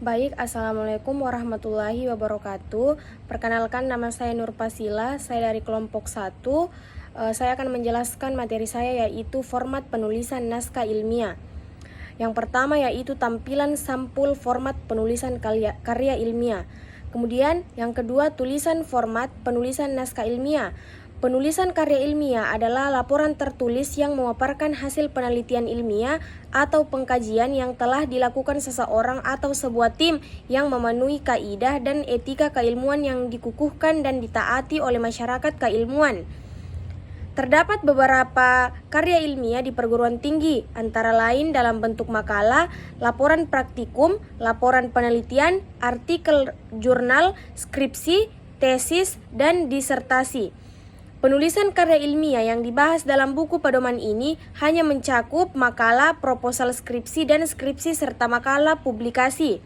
Baik, Assalamualaikum warahmatullahi wabarakatuh. Perkenalkan, nama saya Nur Pasila, saya dari kelompok 1. Saya akan menjelaskan materi saya, yaitu format penulisan naskah ilmiah. Yang pertama yaitu tampilan sampul format penulisan karya ilmiah. Kemudian yang kedua, tulisan format penulisan naskah ilmiah. Penulisan karya ilmiah adalah laporan tertulis yang memaparkan hasil penelitian ilmiah atau pengkajian yang telah dilakukan seseorang atau sebuah tim yang memenuhi kaidah dan etika keilmuan yang dikukuhkan dan ditaati oleh masyarakat keilmuan. Terdapat beberapa karya ilmiah di perguruan tinggi, antara lain dalam bentuk makalah, laporan praktikum, laporan penelitian, artikel jurnal, skripsi, tesis, dan disertasi. Penulisan karya ilmiah yang dibahas dalam buku pedoman ini hanya mencakup makalah, proposal skripsi, dan skripsi serta makalah publikasi.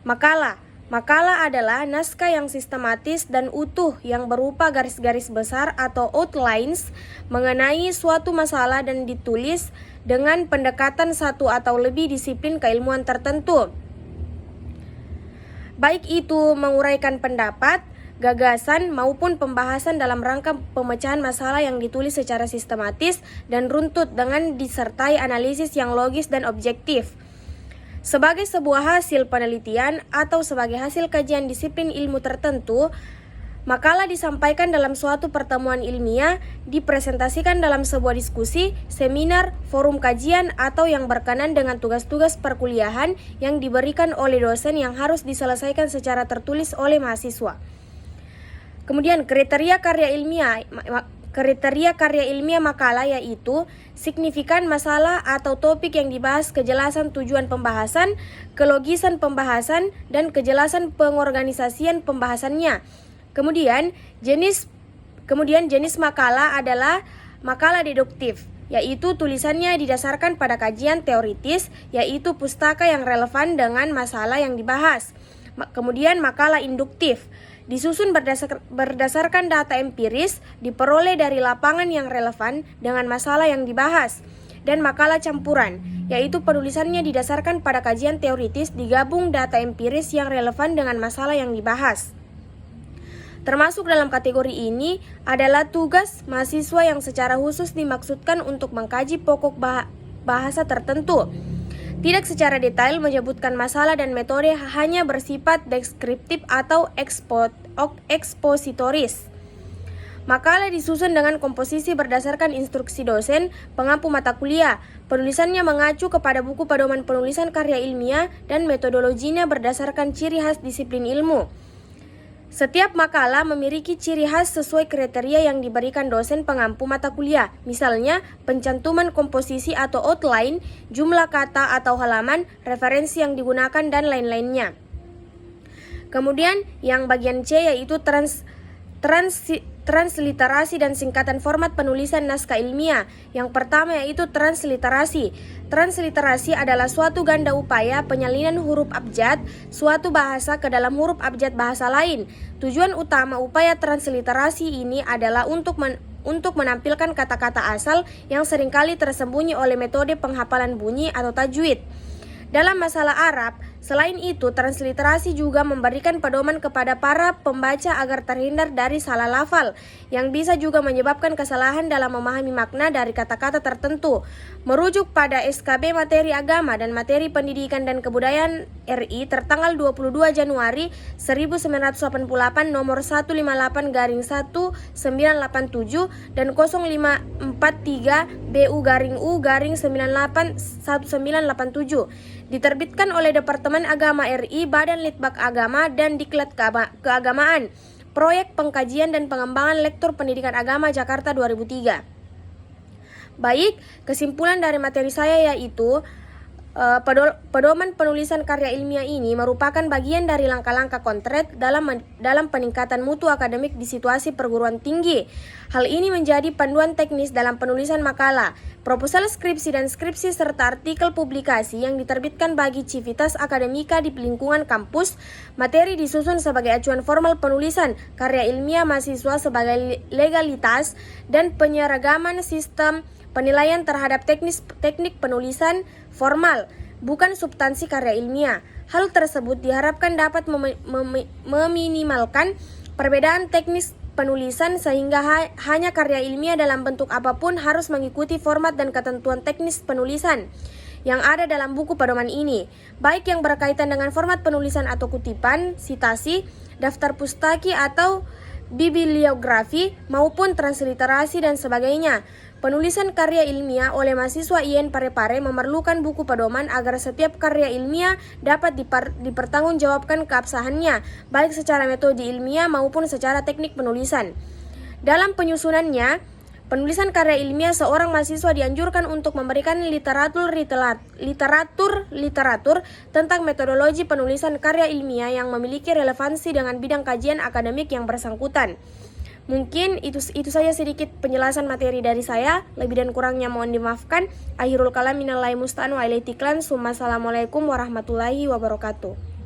Makalah adalah naskah yang sistematis dan utuh yang berupa garis-garis besar atau outlines mengenai suatu masalah dan ditulis dengan pendekatan satu atau lebih disiplin keilmuan tertentu. Baik itu menguraikan pendapat, gagasan maupun pembahasan dalam rangka pemecahan masalah yang ditulis secara sistematis dan runtut dengan disertai analisis yang logis dan objektif. Sebagai sebuah hasil penelitian atau sebagai hasil kajian disiplin ilmu tertentu, makalah disampaikan dalam suatu pertemuan ilmiah, dipresentasikan dalam sebuah diskusi, seminar, forum kajian, atau yang berkenan dengan tugas-tugas perkuliahan yang diberikan oleh dosen yang harus diselesaikan secara tertulis oleh mahasiswa. Kemudian kriteria karya ilmiah makalah yaitu signifikan masalah atau topik yang dibahas, kejelasan tujuan pembahasan, kelogisan pembahasan, dan kejelasan pengorganisasian pembahasannya. Kemudian jenis makalah adalah makalah deduktif, yaitu tulisannya didasarkan pada kajian teoritis, yaitu pustaka yang relevan dengan masalah yang dibahas. Kemudian makalah induktif, disusun berdasarkan data empiris diperoleh dari lapangan yang relevan dengan masalah yang dibahas. Dan makalah campuran, yaitu penulisannya didasarkan pada kajian teoritis digabung data empiris yang relevan dengan masalah yang dibahas. Termasuk dalam kategori ini adalah tugas mahasiswa yang secara khusus dimaksudkan untuk mengkaji pokok bahasa tertentu. Tidak secara detail menyebutkan masalah dan metode, hanya bersifat deskriptif atau ekspositoris. Makalah disusun dengan komposisi berdasarkan instruksi dosen pengampu mata kuliah. Penulisannya mengacu kepada buku pedoman penulisan karya ilmiah dan metodologinya berdasarkan ciri khas disiplin ilmu. Setiap makalah memiliki ciri khas sesuai kriteria yang diberikan dosen pengampu mata kuliah. Misalnya, pencantuman komposisi atau outline, jumlah kata atau halaman, referensi yang digunakan, dan lain-lainnya. Kemudian, yang bagian C yaitu transliterasi dan singkatan format penulisan naskah ilmiah. Yang pertama yaitu transliterasi. Transliterasi adalah suatu ganda upaya penyalinan huruf abjad suatu bahasa ke dalam huruf abjad bahasa lain. Tujuan utama upaya transliterasi ini adalah untuk menampilkan kata-kata asal yang seringkali tersembunyi oleh metode penghafalan bunyi atau tajwid. Dalam masalah Arab, selain itu, transliterasi juga memberikan pedoman kepada para pembaca agar terhindar dari salah lafal, yang bisa juga menyebabkan kesalahan dalam memahami makna dari kata-kata tertentu. Merujuk pada SKB Materi Agama dan Materi Pendidikan dan Kebudayaan RI tertanggal 22 Januari 1988 nomor 158-1987 dan 0543 BU-U-981987. Diterbitkan oleh Departemen Agama RI, Badan Litbang Agama, dan Diklat Keagamaan. Proyek Pengkajian dan Pengembangan Lektor Pendidikan Agama Jakarta 2003. Baik, kesimpulan dari materi saya yaitu pedoman penulisan karya ilmiah ini merupakan bagian dari langkah-langkah konkret dalam peningkatan mutu akademik di situasi perguruan tinggi. Hal ini menjadi panduan teknis dalam penulisan makalah, proposal skripsi dan skripsi serta artikel publikasi yang diterbitkan bagi civitas akademika di lingkungan kampus. Materi disusun sebagai acuan formal penulisan karya ilmiah mahasiswa sebagai legalitas dan penyeragaman sistem penilaian terhadap teknik penulisan formal, bukan substansi karya ilmiah. Hal tersebut diharapkan dapat meminimalkan perbedaan teknis penulisan sehingga hanya karya ilmiah dalam bentuk apapun harus mengikuti format dan ketentuan teknis penulisan yang ada dalam buku pedoman ini, baik yang berkaitan dengan format penulisan atau kutipan, sitasi, daftar pustaki atau bibliografi maupun transliterasi dan sebagainya. Penulisan karya ilmiah oleh mahasiswa IAIN Parepare memerlukan buku pedoman agar setiap karya ilmiah dapat dipertanggungjawabkan keabsahannya, baik secara metode ilmiah maupun secara teknik penulisan. Dalam penyusunannya, penulisan karya ilmiah, seorang mahasiswa dianjurkan untuk memberikan literatur tentang metodologi penulisan karya ilmiah yang memiliki relevansi dengan bidang kajian akademik yang bersangkutan. Mungkin itu saja sedikit penjelasan materi dari saya. Lebih dan kurangnya mohon dimaafkan. Akhirul kalam minallahi musta'an wa ilaihi tiklan. Assalamualaikum warahmatullahi wabarakatuh.